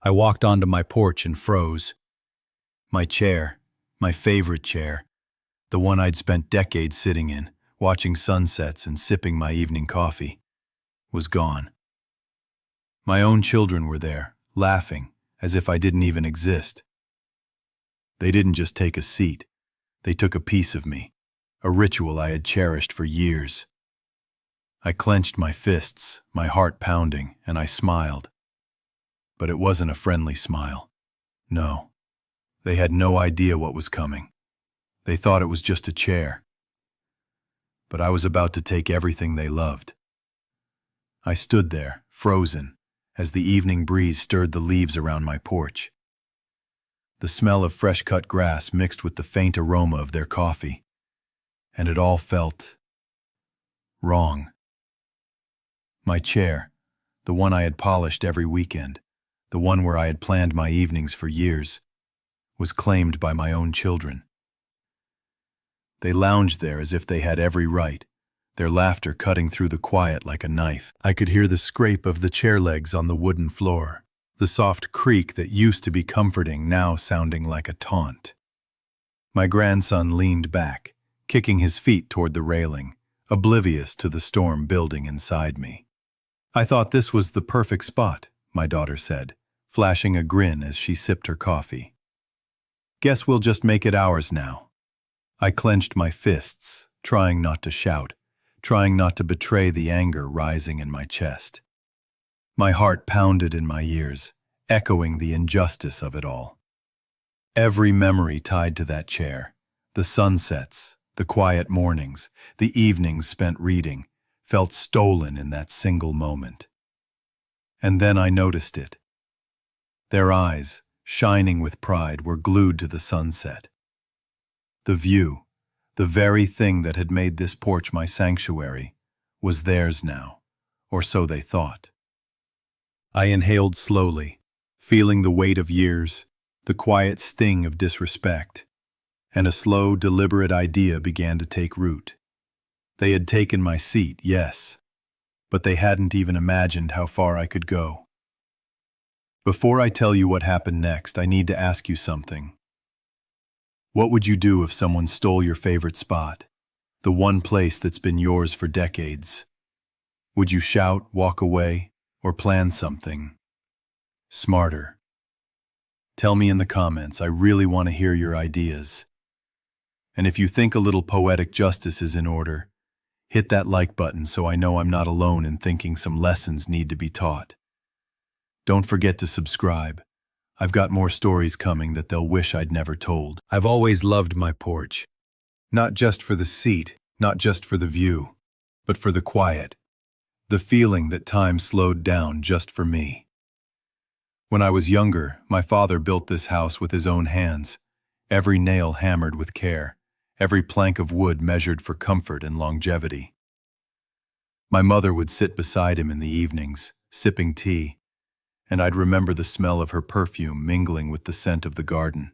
I walked onto my porch and froze. My chair, my favorite chair, the one I'd spent decades sitting in, watching sunsets and sipping my evening coffee, was gone. My own children were there, laughing, as if I didn't even exist. They didn't just take a seat, they took a piece of me, a ritual I had cherished for years. I clenched my fists, my heart pounding, and I smiled. But it wasn't a friendly smile. No. They had no idea what was coming. They thought it was just a chair. But I was about to take everything they loved. I stood there, frozen, as the evening breeze stirred the leaves around my porch. The smell of fresh-cut grass mixed with the faint aroma of their coffee, and it all felt wrong. My chair, the one I had polished every weekend, the one where I had planned my evenings for years, was claimed by my own children. They lounged there as if they had every right, their laughter cutting through the quiet like a knife. I could hear the scrape of the chair legs on the wooden floor, the soft creak that used to be comforting now sounding like a taunt. My grandson leaned back, kicking his feet toward the railing, oblivious to the storm building inside me. "I thought this was the perfect spot," my daughter said, flashing a grin as she sipped her coffee. "Guess we'll just make it ours now." I clenched my fists, trying not to shout, trying not to betray the anger rising in my chest. My heart pounded in my ears, echoing the injustice of it all. Every memory tied to that chair, the sunsets, the quiet mornings, the evenings spent reading, felt stolen in that single moment. And then I noticed it. Their eyes, shining with pride, were glued to the sunset. The view, the very thing that had made this porch my sanctuary, was theirs now, or so they thought. I inhaled slowly, feeling the weight of years, the quiet sting of disrespect, and a slow, deliberate idea began to take root. They had taken my seat, yes, but they hadn't even imagined how far I could go. Before I tell you what happened next, I need to ask you something. What would you do if someone stole your favorite spot, the one place that's been yours for decades? Would you shout, walk away, or plan something smarter? Tell me in the comments. I really want to hear your ideas. And if you think a little poetic justice is in order, hit that like button so I know I'm not alone in thinking some lessons need to be taught. Don't forget to subscribe. I've got more stories coming that they'll wish I'd never told. I've always loved my porch. Not just for the seat, not just for the view, but for the quiet, the feeling that time slowed down just for me. When I was younger, my father built this house with his own hands, every nail hammered with care, every plank of wood measured for comfort and longevity. My mother would sit beside him in the evenings, sipping tea, and I'd remember the smell of her perfume mingling with the scent of the garden.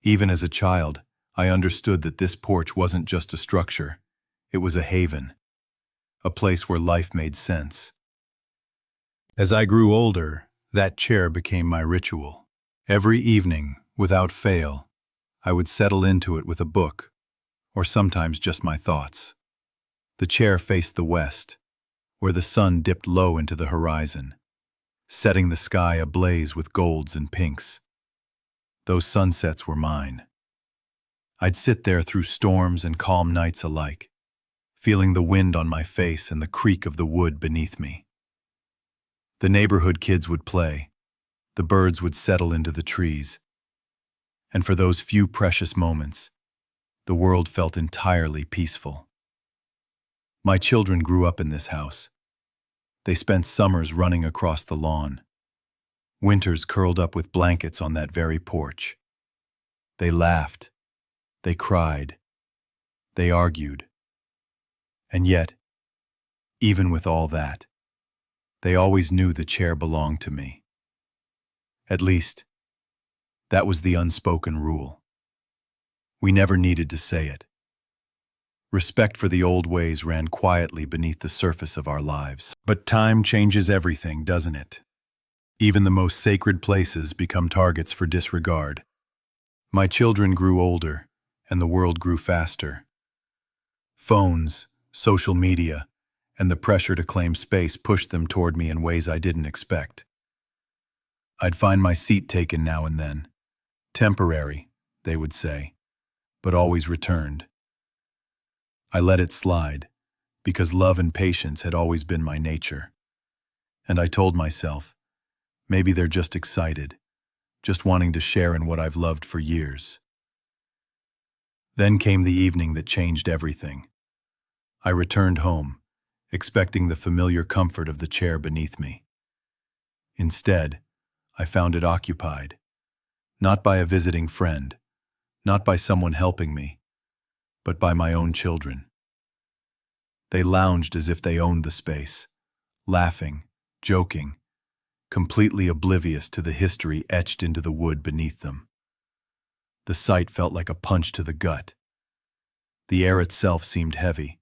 Even as a child, I understood that this porch wasn't just a structure, it was a haven, a place where life made sense. As I grew older, that chair became my ritual. Every evening, without fail, I would settle into it with a book, or sometimes just my thoughts. The chair faced the west, where the sun dipped low into the horizon, setting the sky ablaze with golds and pinks. Those sunsets were mine. I'd sit there through storms and calm nights alike, feeling the wind on my face and the creak of the wood beneath me. The neighborhood kids would play, the birds would settle into the trees, and for those few precious moments, the world felt entirely peaceful. My children grew up in this house. They spent summers running across the lawn, winters curled up with blankets on that very porch. They laughed, they cried, they argued. And yet, even with all that, they always knew the chair belonged to me. At least, that was the unspoken rule. We never needed to say it. Respect for the old ways ran quietly beneath the surface of our lives. But time changes everything, doesn't it? Even the most sacred places become targets for disregard. My children grew older, and the world grew faster. Phones, social media, and the pressure to claim space pushed them toward me in ways I didn't expect. I'd find my seat taken now and then. Temporary, they would say, but always returned. I let it slide, because love and patience had always been my nature. And I told myself, maybe they're just excited, just wanting to share in what I've loved for years. Then came the evening that changed everything. I returned home, expecting the familiar comfort of the chair beneath me. Instead, I found it occupied, not by a visiting friend, not by someone helping me, but by my own children. They lounged as if they owned the space, laughing, joking, completely oblivious to the history etched into the wood beneath them. The sight felt like a punch to the gut. The air itself seemed heavy,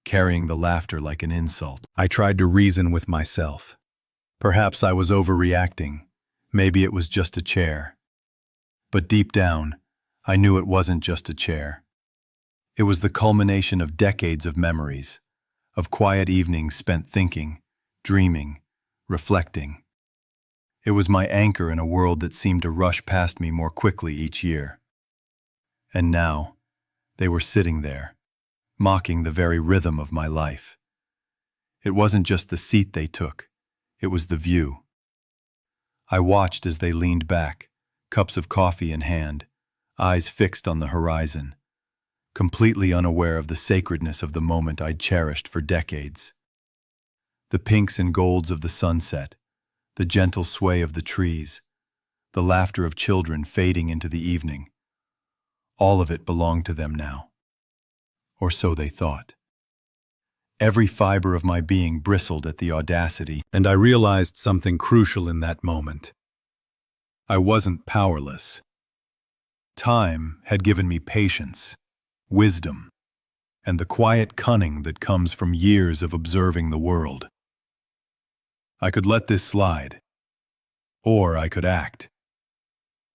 carrying the laughter like an insult. I tried to reason with myself. Perhaps I was overreacting. Maybe it was just a chair. But deep down, I knew it wasn't just a chair. It was the culmination of decades of memories, of quiet evenings spent thinking, dreaming, reflecting. It was my anchor in a world that seemed to rush past me more quickly each year. And now, they were sitting there, mocking the very rhythm of my life. It wasn't just the seat they took, it was the view. I watched as they leaned back, cups of coffee in hand, eyes fixed on the horizon, completely unaware of the sacredness of the moment I'd cherished for decades. The pinks and golds of the sunset, the gentle sway of the trees, the laughter of children fading into the evening, all of it belonged to them now. Or so they thought. Every fiber of my being bristled at the audacity, and I realized something crucial in that moment. I wasn't powerless. Time had given me patience, wisdom, and the quiet cunning that comes from years of observing the world. I could let this slide, or I could act.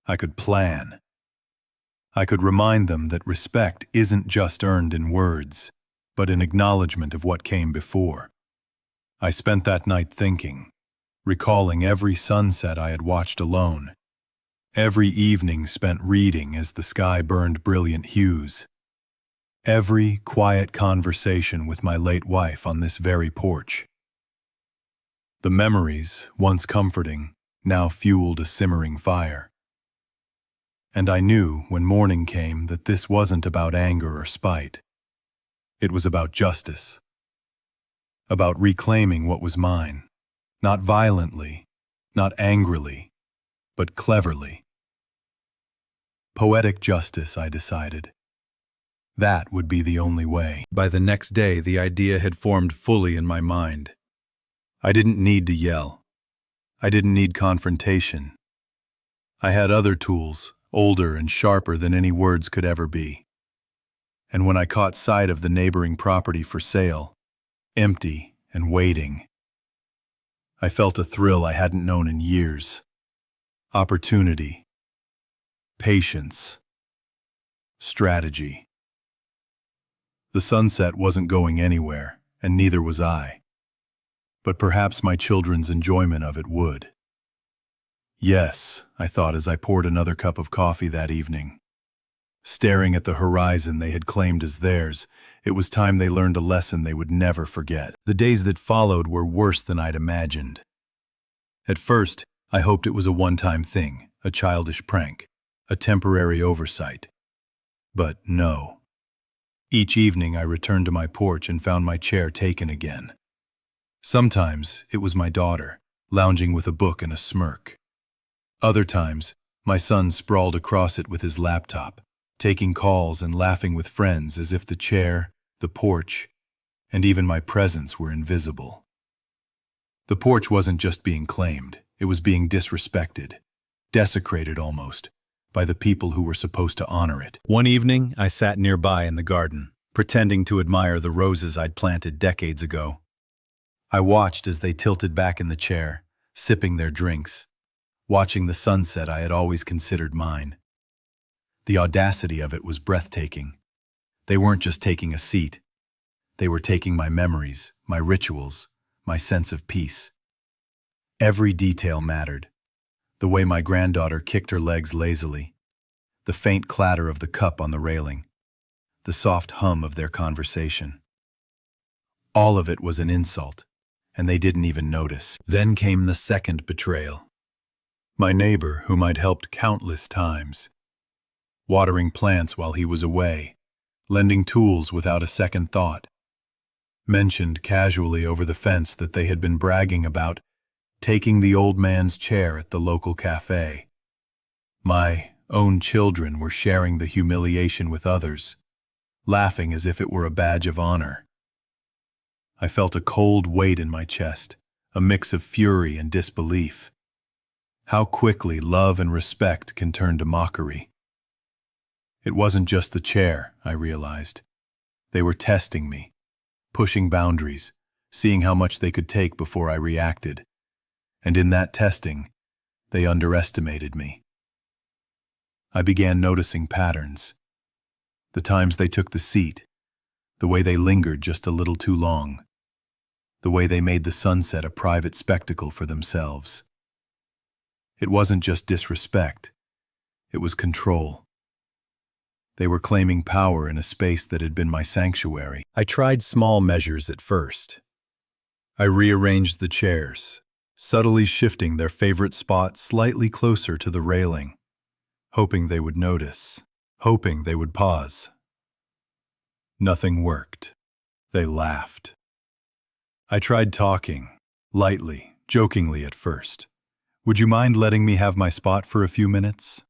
I could plan. I could remind them that respect isn't just earned in words, but in acknowledgement of what came before. I spent that night thinking, recalling every sunset I had watched alone, every evening spent reading as the sky burned brilliant hues, every quiet conversation with my late wife on this very porch. The memories, once comforting, now fueled a simmering fire. And I knew when morning came that this wasn't about anger or spite. It was about justice. About reclaiming what was mine. Not violently, not angrily, but cleverly. Poetic justice, I decided. That would be the only way. By the next day, the idea had formed fully in my mind. I didn't need to yell. I didn't need confrontation. I had other tools, older and sharper than any words could ever be. And when I caught sight of the neighboring property for sale, empty and waiting, I felt a thrill I hadn't known in years. Opportunity, patience, strategy. The sunset wasn't going anywhere, and neither was I. But perhaps my children's enjoyment of it would. Yes, I thought as I poured another cup of coffee that evening. Staring at the horizon they had claimed as theirs, it was time they learned a lesson they would never forget. The days that followed were worse than I'd imagined. At first, I hoped it was a one-time thing, a childish prank, a temporary oversight. But no. Each evening I returned to my porch and found my chair taken again. Sometimes it was my daughter, lounging with a book and a smirk. Other times, my son sprawled across it with his laptop, taking calls and laughing with friends as if the chair, the porch, and even my presence were invisible. The porch wasn't just being claimed, it was being disrespected, desecrated almost, by the people who were supposed to honor it. One evening, I sat nearby in the garden, pretending to admire the roses I'd planted decades ago. I watched as they tilted back in the chair, sipping their drinks, watching the sunset I had always considered mine. The audacity of it was breathtaking. They weren't just taking a seat. They were taking my memories, my rituals, my sense of peace. Every detail mattered. The way my granddaughter kicked her legs lazily, the faint clatter of the cup on the railing, the soft hum of their conversation. All of it was an insult, and they didn't even notice. Then came the second betrayal. My neighbor, whom I'd helped countless times, watering plants while he was away, lending tools without a second thought, mentioned casually over the fence that they had been bragging about taking the old man's chair at the local cafe. My own children were sharing the humiliation with others, laughing as if it were a badge of honor. I felt a cold weight in my chest, a mix of fury and disbelief. How quickly love and respect can turn to mockery. It wasn't just the chair, I realized. They were testing me, pushing boundaries, seeing how much they could take before I reacted. And in that testing, they underestimated me. I began noticing patterns. The times they took the seat, the way they lingered just a little too long, the way they made the sunset a private spectacle for themselves. It wasn't just disrespect, it was control. They were claiming power in a space that had been my sanctuary. I tried small measures at first. I rearranged the chairs, subtly shifting their favorite spot slightly closer to the railing, hoping they would notice, hoping they would pause. Nothing worked. They laughed. I tried talking, lightly, jokingly at first. Would you mind letting me have my spot for a few minutes?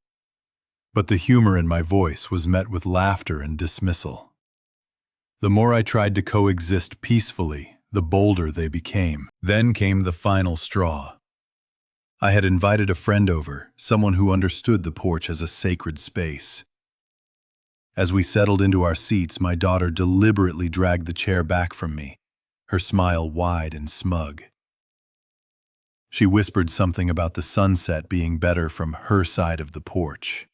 But the humor in my voice was met with laughter and dismissal. The more I tried to coexist peacefully, the bolder they became. Then came the final straw. I had invited a friend over, someone who understood the porch as a sacred space. As we settled into our seats, my daughter deliberately dragged the chair back from me, her smile wide and smug. She whispered something about the sunset being better from her side of the porch.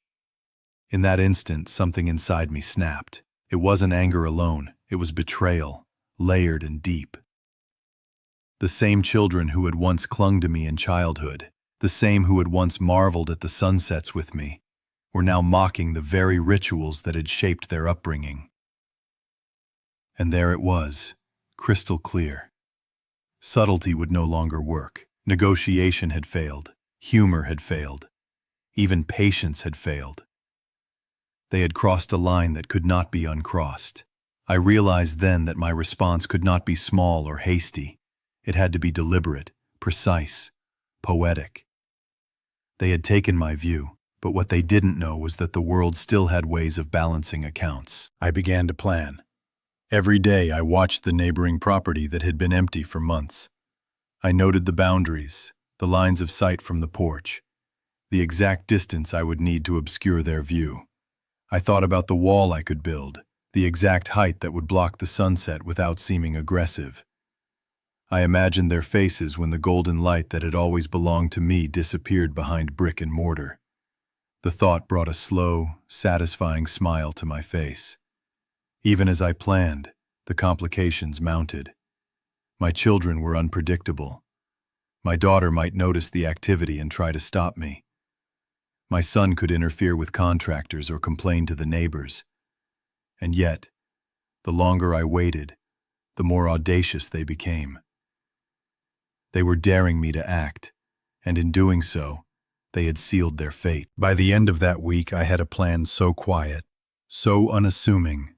In that instant, something inside me snapped. It wasn't anger alone, it was betrayal, layered and deep. The same children who had once clung to me in childhood, the same who had once marveled at the sunsets with me, were now mocking the very rituals that had shaped their upbringing. And there it was, crystal clear. Subtlety would no longer work. Negotiation had failed. Humor had failed. Even patience had failed. They had crossed a line that could not be uncrossed. I realized then that my response could not be small or hasty. It had to be deliberate, precise, poetic. They had taken my view, but what they didn't know was that the world still had ways of balancing accounts. I began to plan. Every day I watched the neighboring property that had been empty for months. I noted the boundaries, the lines of sight from the porch, the exact distance I would need to obscure their view. I thought about the wall I could build, the exact height that would block the sunset without seeming aggressive. I imagined their faces when the golden light that had always belonged to me disappeared behind brick and mortar. The thought brought a slow, satisfying smile to my face. Even as I planned, the complications mounted. My children were unpredictable. My daughter might notice the activity and try to stop me. My son could interfere with contractors or complain to the neighbors. And yet, the longer I waited, the more audacious they became. They were daring me to act, and in doing so, they had sealed their fate. By the end of that week, I had a plan so quiet, so unassuming,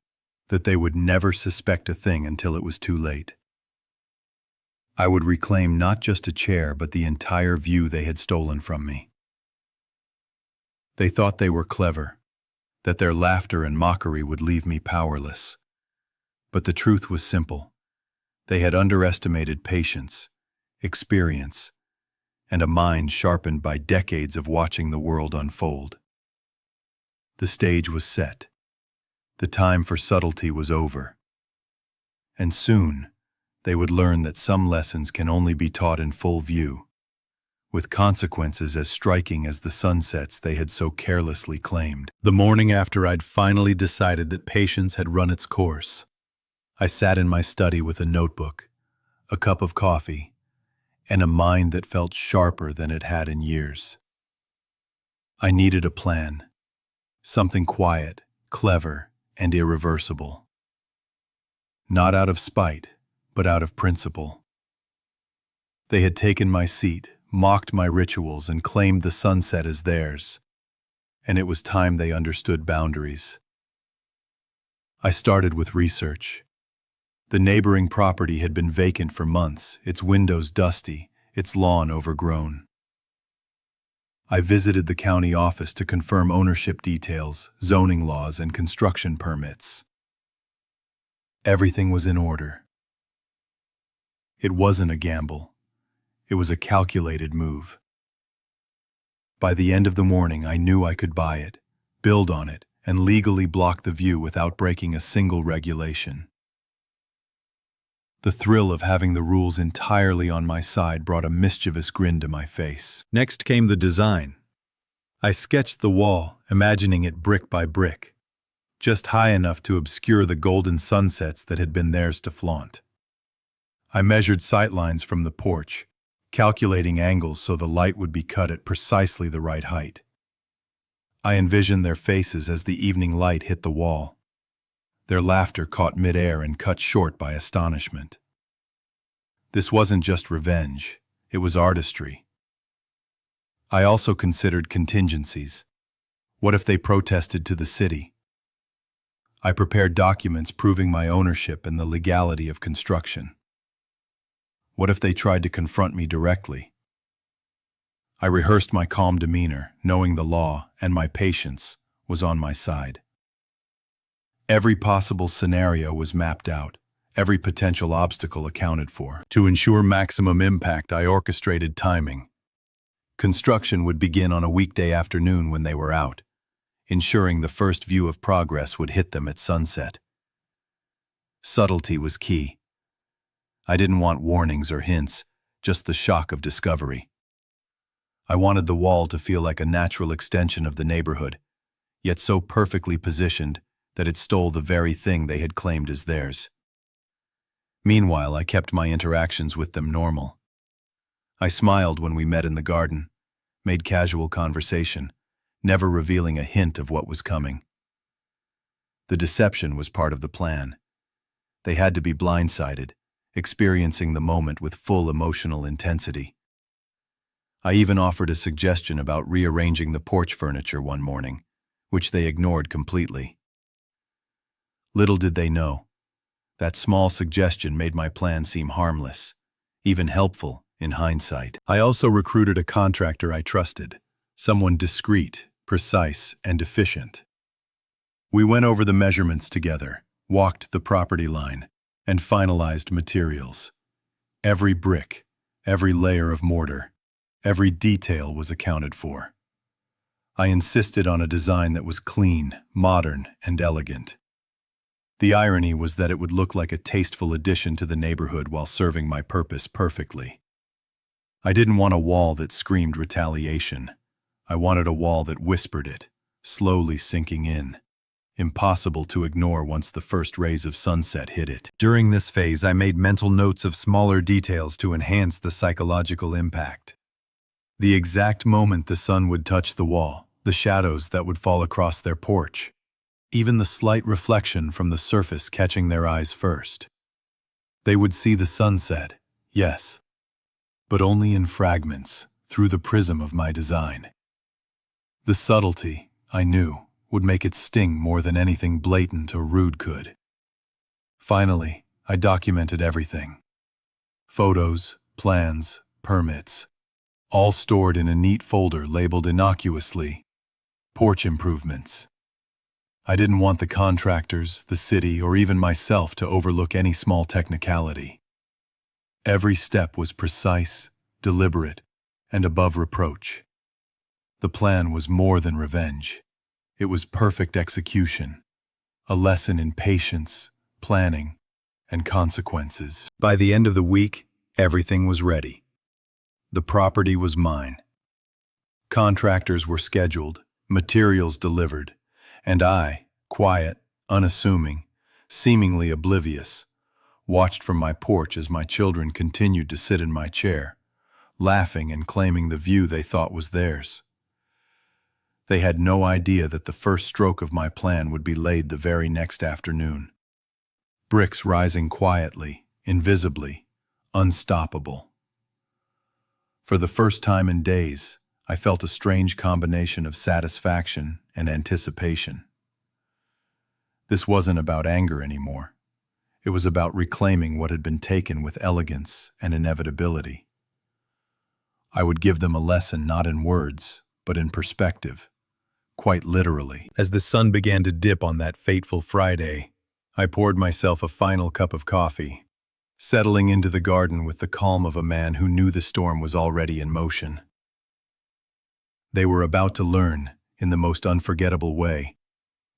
that they would never suspect a thing until it was too late. I would reclaim not just a chair, but the entire view they had stolen from me. They thought they were clever, that their laughter and mockery would leave me powerless. But the truth was simple. They had underestimated patience, experience, and a mind sharpened by decades of watching the world unfold. The stage was set. The time for subtlety was over. And soon, they would learn that some lessons can only be taught in full view. with consequences as striking as the sunsets they had so carelessly claimed. The morning after I'd finally decided that patience had run its course, I sat in my study with a notebook, a cup of coffee, and a mind that felt sharper than it had in years. I needed a plan, something quiet, clever, and irreversible. Not out of spite, but out of principle. They had taken my seat, mocked my rituals, and claimed the sunset as theirs, and it was time they understood boundaries. I started with research. The neighboring property had been vacant for months, its windows dusty, its lawn overgrown. I visited the county office to confirm ownership details, zoning laws, and construction permits. Everything was in order. It wasn't a gamble. It was a calculated move. By the end of the morning, I knew I could buy it, build on it, and legally block the view without breaking a single regulation. The thrill of having the rules entirely on my side brought a mischievous grin to my face. Next came the design. I sketched the wall, imagining it brick by brick, just high enough to obscure the golden sunsets that had been theirs to flaunt. I measured sightlines from the porch, calculating angles so the light would be cut at precisely the right height. I envisioned their faces as the evening light hit the wall, their laughter caught mid-air and cut short by astonishment. This wasn't just revenge, it was artistry. I also considered contingencies. What if they protested to the city? I prepared documents proving my ownership and the legality of construction. What if they tried to confront me directly? I rehearsed my calm demeanor, knowing the law and my patience was on my side. Every possible scenario was mapped out, every potential obstacle accounted for. To ensure maximum impact, I orchestrated timing. Construction would begin on a weekday afternoon when they were out, ensuring the first view of progress would hit them at sunset. Subtlety was key. I didn't want warnings or hints, just the shock of discovery. I wanted the wall to feel like a natural extension of the neighborhood, yet so perfectly positioned that it stole the very thing they had claimed as theirs. Meanwhile, I kept my interactions with them normal. I smiled when we met in the garden, made casual conversation, never revealing a hint of what was coming. The deception was part of the plan. They had to be blindsided, experiencing the moment with full emotional intensity. I even offered a suggestion about rearranging the porch furniture one morning, which they ignored completely. Little did they know, that small suggestion made my plan seem harmless, even helpful in hindsight. I also recruited a contractor I trusted, someone discreet, precise, and efficient. We went over the measurements together, walked the property line, and finalized materials. Every brick, every layer of mortar, every detail was accounted for. I insisted on a design that was clean, modern, and elegant. The irony was that it would look like a tasteful addition to the neighborhood while serving my purpose perfectly. I didn't want a wall that screamed retaliation. I wanted a wall that whispered it, slowly sinking in. Impossible to ignore once the first rays of sunset hit it. During this phase, I made mental notes of smaller details to enhance the psychological impact. The exact moment the sun would touch the wall, the shadows that would fall across their porch, even the slight reflection from the surface catching their eyes first. They would see the sunset, yes, but only in fragments, through the prism of my design. The subtlety, I knew, would make it sting more than anything blatant or rude could. Finally, I documented everything. Photos, plans, permits, all stored in a neat folder labeled innocuously, "Porch Improvements." I didn't want the contractors, the city, or even myself to overlook any small technicality. Every step was precise, deliberate, and above reproach. The plan was more than revenge. It was perfect execution, a lesson in patience, planning, and consequences. By the end of the week, everything was ready. The property was mine. Contractors were scheduled, materials delivered, and I, quiet, unassuming, seemingly oblivious, watched from my porch as my children continued to sit in my chair, laughing and claiming the view they thought was theirs. They had no idea that the first stroke of my plan would be laid the very next afternoon. Bricks rising quietly, invisibly, unstoppable. For the first time in days, I felt a strange combination of satisfaction and anticipation. This wasn't about anger anymore. It was about reclaiming what had been taken with elegance and inevitability. I would give them a lesson not in words, but in perspective, quite literally. As the sun began to dip on that fateful Friday, I poured myself a final cup of coffee, settling into the garden with the calm of a man who knew the storm was already in motion. They were about to learn, in the most unforgettable way,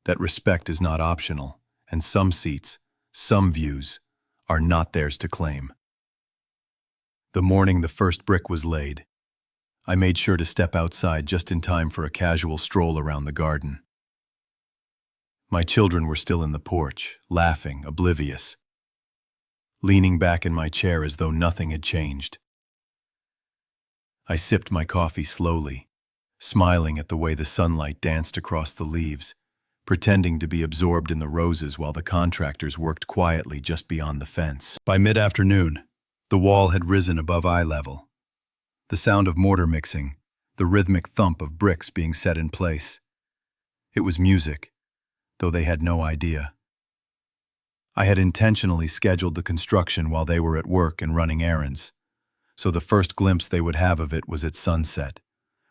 that respect is not optional, and some seats, some views, are not theirs to claim. The morning the first brick was laid, I made sure to step outside just in time for a casual stroll around the garden. My children were still in the porch, laughing, oblivious, leaning back in my chair as though nothing had changed. I sipped my coffee slowly, smiling at the way the sunlight danced across the leaves, pretending to be absorbed in the roses while the contractors worked quietly just beyond the fence. By mid-afternoon, the wall had risen above eye level. The sound of mortar mixing, the rhythmic thump of bricks being set in place. It was music, though they had no idea. I had intentionally scheduled the construction while they were at work and running errands, so the first glimpse they would have of it was at sunset,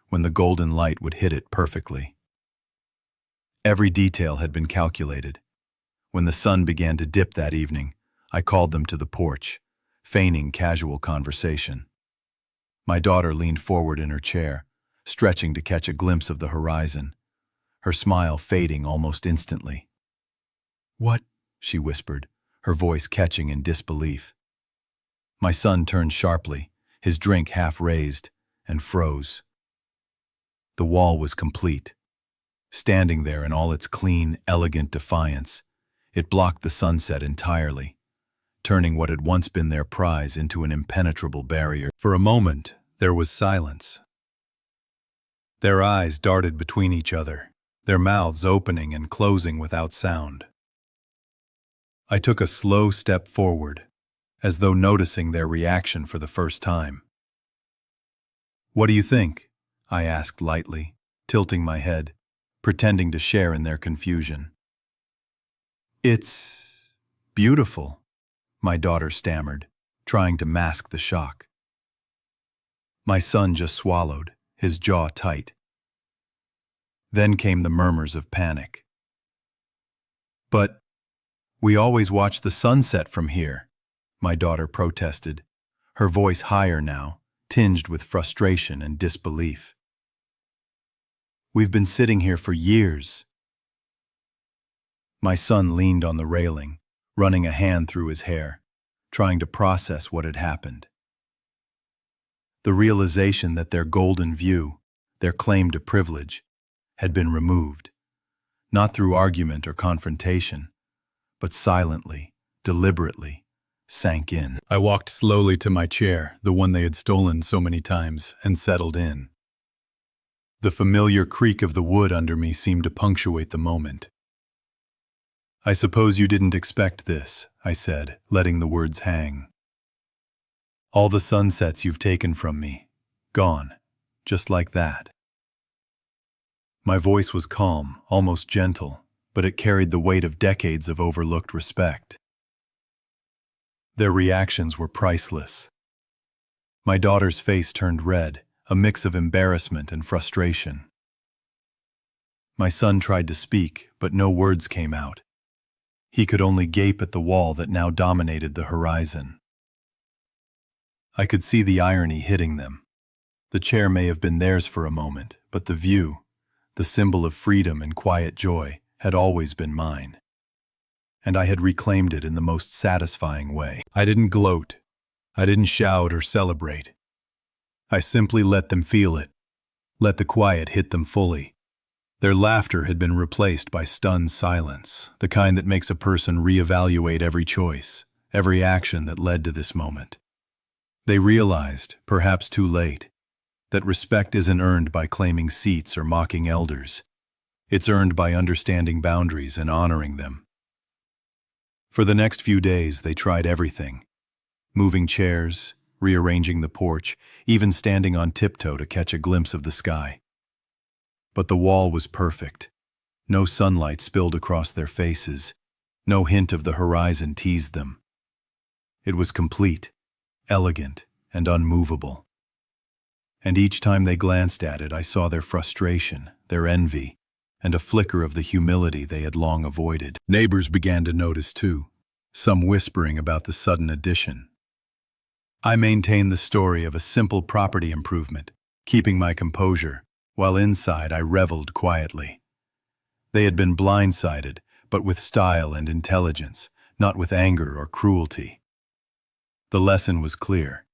when the golden light would hit it perfectly. Every detail had been calculated. When the sun began to dip that evening, I called them to the porch, feigning casual conversation. My daughter leaned forward in her chair, stretching to catch a glimpse of the horizon, her smile fading almost instantly. "What?" she whispered, her voice catching in disbelief. My son turned sharply, his drink half raised, and froze. The wall was complete. Standing there in all its clean, elegant defiance, it blocked the sunset entirely, turning what had once been their prize into an impenetrable barrier. For a moment, there was silence. Their eyes darted between each other, their mouths opening and closing without sound. I took a slow step forward, as though noticing their reaction for the first time. "What do you think?" I asked lightly, tilting my head, pretending to share in their confusion. "It's beautiful," my daughter stammered, trying to mask the shock. My son just swallowed, his jaw tight. Then came the murmurs of panic. "But we always watch the sunset from here," my daughter protested, her voice higher now, tinged with frustration and disbelief. "We've been sitting here for years." My son leaned on the railing, running a hand through his hair, trying to process what had happened. The realization that their golden view, their claim to privilege, had been removed, not through argument or confrontation, but silently, deliberately, sank in. I walked slowly to my chair, the one they had stolen so many times, and settled in. The familiar creak of the wood under me seemed to punctuate the moment. "I suppose you didn't expect this," I said, letting the words hang. "All the sunsets you've taken from me, gone, just like that." My voice was calm, almost gentle, but it carried the weight of decades of overlooked respect. Their reactions were priceless. My daughter's face turned red, a mix of embarrassment and frustration. My son tried to speak, but no words came out. He could only gape at the wall that now dominated the horizon. I could see the irony hitting them. The chair may have been theirs for a moment, but the view, the symbol of freedom and quiet joy, had always been mine. And I had reclaimed it in the most satisfying way. I didn't gloat. I didn't shout or celebrate. I simply let them feel it, let the quiet hit them fully. Their laughter had been replaced by stunned silence, the kind that makes a person reevaluate every choice, every action that led to this moment. They realized, perhaps too late, that respect isn't earned by claiming seats or mocking elders. It's earned by understanding boundaries and honoring them. For the next few days, they tried everything: moving chairs, rearranging the porch, even standing on tiptoe to catch a glimpse of the sky. But the wall was perfect. No sunlight spilled across their faces. No hint of the horizon teased them. It was complete, elegant, and unmovable. And each time they glanced at it, I saw their frustration, their envy, and a flicker of the humility they had long avoided. Neighbors began to notice too, some whispering about the sudden addition. I maintained the story of a simple property improvement, keeping my composure, while inside I reveled quietly. They had been blindsided, but with style and intelligence, not with anger or cruelty. The lesson was clear.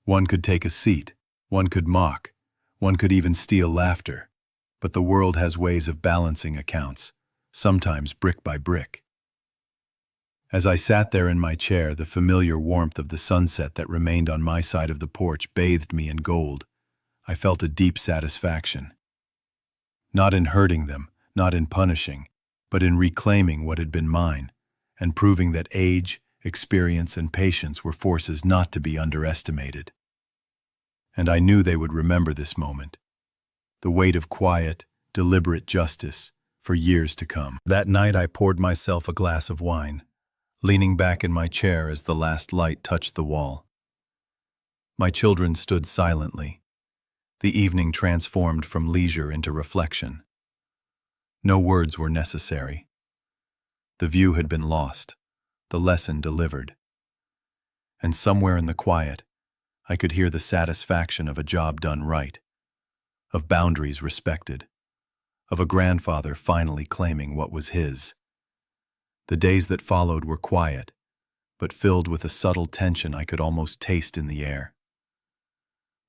One could take a seat, one could mock, one could even steal laughter, but the world has ways of balancing accounts, sometimes brick by brick. As I sat there in my chair, the familiar warmth of the sunset that remained on my side of the porch bathed me in gold. I felt a deep satisfaction. Not in hurting them, not in punishing, but in reclaiming what had been mine, and proving that age, experience, and patience were forces not to be underestimated. And I knew they would remember this moment, the weight of quiet, deliberate justice, for years to come. That night I poured myself a glass of wine, leaning back in my chair as the last light touched the wall. My children stood silently, the evening transformed from leisure into reflection. No words were necessary. The view had been lost, the lesson delivered. And somewhere in the quiet, I could hear the satisfaction of a job done right, of boundaries respected, of a grandfather finally claiming what was his. The days that followed were quiet, but filled with a subtle tension I could almost taste in the air.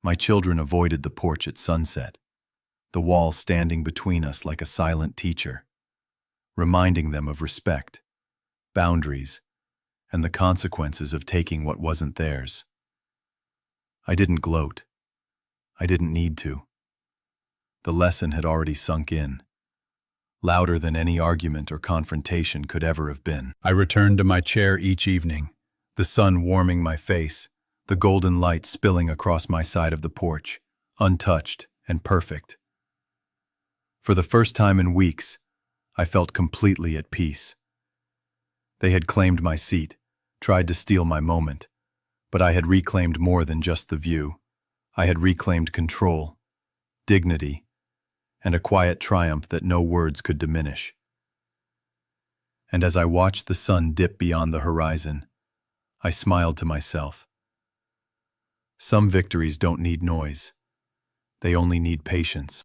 My children avoided the porch at sunset, the wall standing between us like a silent teacher, reminding them of respect, boundaries, and the consequences of taking what wasn't theirs. I didn't gloat. I didn't need to. The lesson had already sunk in, louder than any argument or confrontation could ever have been. I returned to my chair each evening, the sun warming my face, the golden light spilling across my side of the porch, untouched and perfect. For the first time in weeks, I felt completely at peace. They had claimed my seat, tried to steal my moment, but I had reclaimed more than just the view. I had reclaimed control, dignity, and a quiet triumph that no words could diminish. And as I watched the sun dip beyond the horizon, I smiled to myself. Some victories don't need noise. They only need patience.